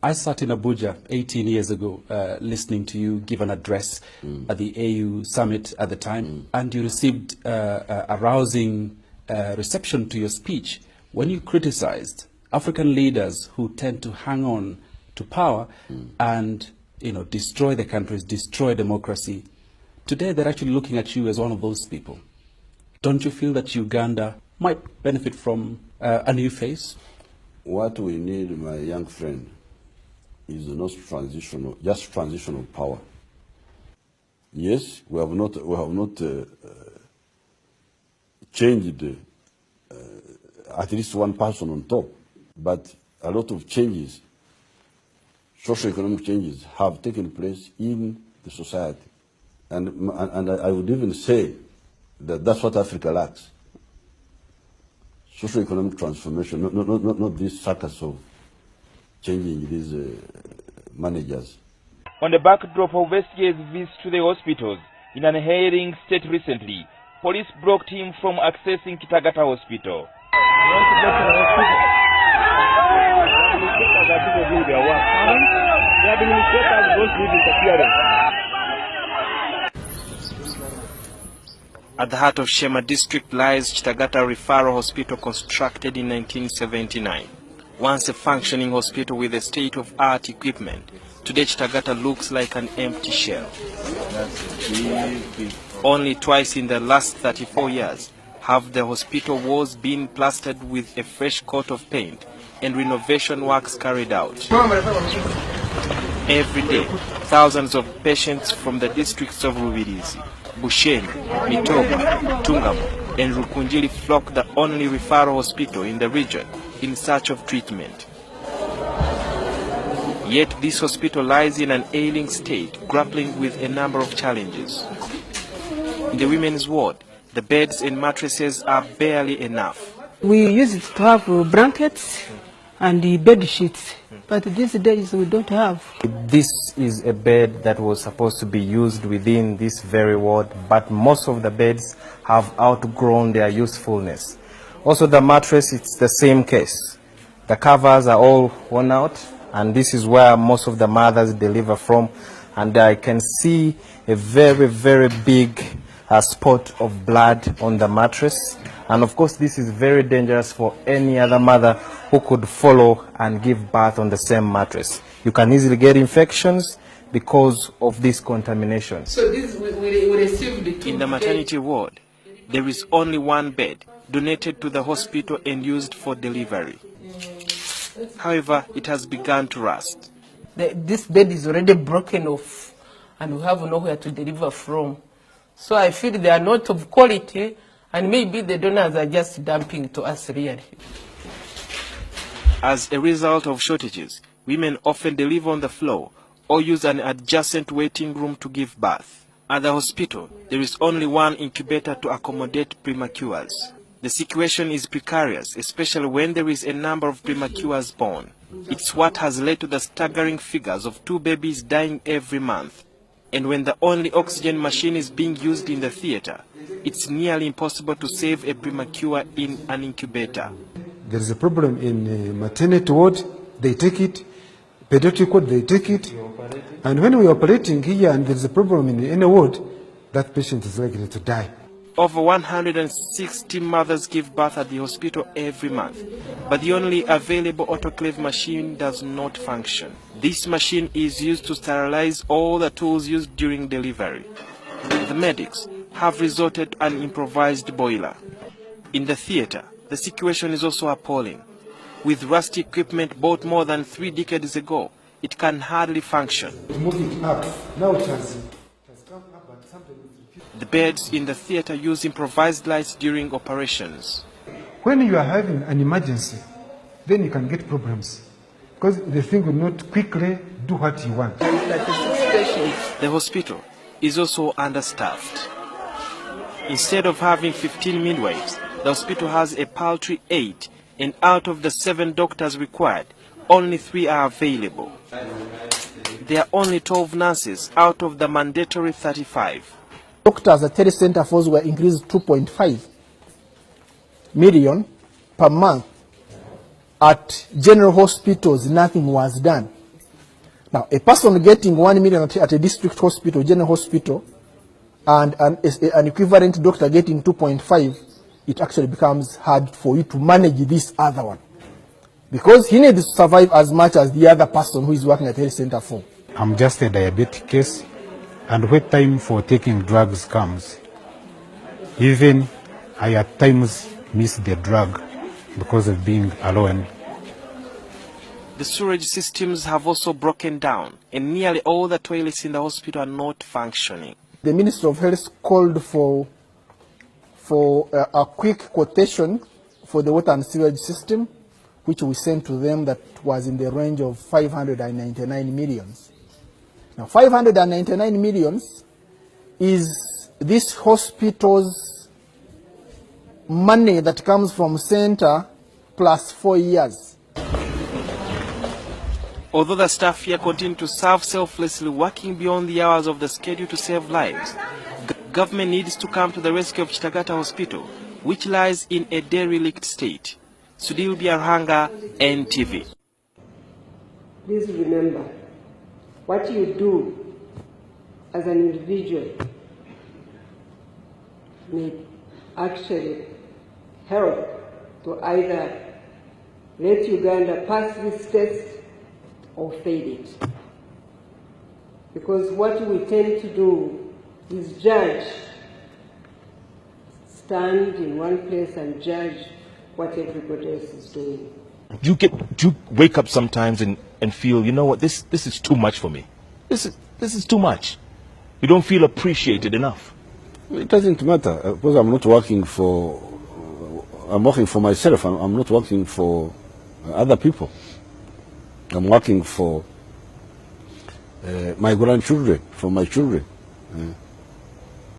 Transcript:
I sat in Abuja 18 years ago listening to you give an address at the AU summit at the time, and you received a rousing reception to your speech when you criticized African leaders who tend to hang on to power and destroy the countries, destroy democracy. Today they're actually looking at you as one of those people. Don't you feel that Uganda might benefit from a new face? What we need, my young friend, is not transitional, just transitional power. Yes, we have not changed at least one person on top, but a lot of changes, socio-economic changes, have taken place in the society, and I would even say that that's what Africa lacks: socio-economic transformation, not this circus of changing these managers. On the backdrop of SG's visit to the hospitals in an ailing state recently, police blocked him from accessing Kitagata Hospital. At the heart of Shema district lies Kitagata Referral Hospital, constructed in 1979. Once a functioning hospital with a state-of-art equipment, today Kitagata looks like an empty shell. Only twice in the last 34 years have the hospital walls been plastered with a fresh coat of paint and renovation works carried out. Every day, thousands of patients from the districts of Rubirizi, Bushenyi, Mitoba, Tungamo, and Rukunjili flock the only referral hospital in the region in search of treatment. Yet this hospital lies in an ailing state, grappling with a number of challenges. In the women's ward, the beds and mattresses are barely enough. We used to have blankets and the bed sheets, but these days we don't have. This is a bed that was supposed to be used within this very ward, but most of the beds have outgrown their usefulness. Also the mattress, it's the same case. The covers are all worn out, and this is where most of the mothers deliver from. And I can see a very, very big spot of blood on the mattress. And of course, this is very dangerous for any other mother who could follow and give birth on the same mattress. You can easily get infections because of this contamination. So this we received the In the maternity ward, there is only one bed donated to the hospital and used for delivery. However, it has begun to rust. This bed is already broken off, and we have nowhere to deliver from. So I feel they are not of quality, and maybe the donors are just dumping to us really. As a result of shortages, women often deliver on the floor or use an adjacent waiting room to give birth. At the hospital, there is only one incubator to accommodate prematures. The situation is precarious, especially when there is a number of prematures born. It's what has led to the staggering figures of 2 babies dying every month. And when the only oxygen machine is being used in the theater, it's nearly impossible to save a premature in an incubator. There is a problem in maternity ward, they take it. Pediatric ward, they take it. And when we are operating here and there is a problem in any ward, that patient is likely to die. Over 160 mothers give birth at the hospital every month, but the only available autoclave machine does not function. This machine is used to sterilize all the tools used during delivery. The medics have resorted to an improvised boiler. In the theater, the situation is also appalling. With rusty equipment bought more than 3 decades ago, it can hardly function. Moving up, now it has come up, but something. The beds in the theater use improvised lights during operations. When you are having an emergency, then you can get problems, because the thing will not quickly do what you want. The hospital is also understaffed. Instead of having 15 midwives, the hospital has a paltry 8, and out of the 7 doctors required, only 3 are available. There are only 12 nurses out of the mandatory 35. Doctors at telecenter force were increased 2.5 million per month. At general hospitals, nothing was done. Now, a person getting 1 million at a district hospital, general hospital, and an equivalent doctor getting 2.5, it actually becomes hard for you to manage this other one. Because he needs to survive as much as the other person who is working at health center for. I'm just a diabetic case, and when time for taking drugs comes, even I at times miss the drug because of being alone. The sewage systems have also broken down, and nearly all the toilets in the hospital are not functioning. The Ministry of Health called for a quick quotation for the water and sewage system, which we sent to them, that was in the range of 599 millions. Now, 599 millions is this hospital's money that comes from center plus 4 years. Although the staff here continue to serve selflessly, working beyond the hours of the schedule to save lives, government needs to come to the rescue of Kitagata Hospital, which lies in a derelict state. Sudil Biarhanga, NTV. Please remember, what you do as an individual may actually help to either let Uganda pass this test or fail it. Because what we tend to do is judge, stand in one place and judge what everybody else is doing. Do you wake up sometimes and feel, you know what, this is too much for me. This is too much. You don't feel appreciated enough. It doesn't matter, because I'm not working for, I'm working for myself. I'm not working for other people. I'm working for my grandchildren, for my children.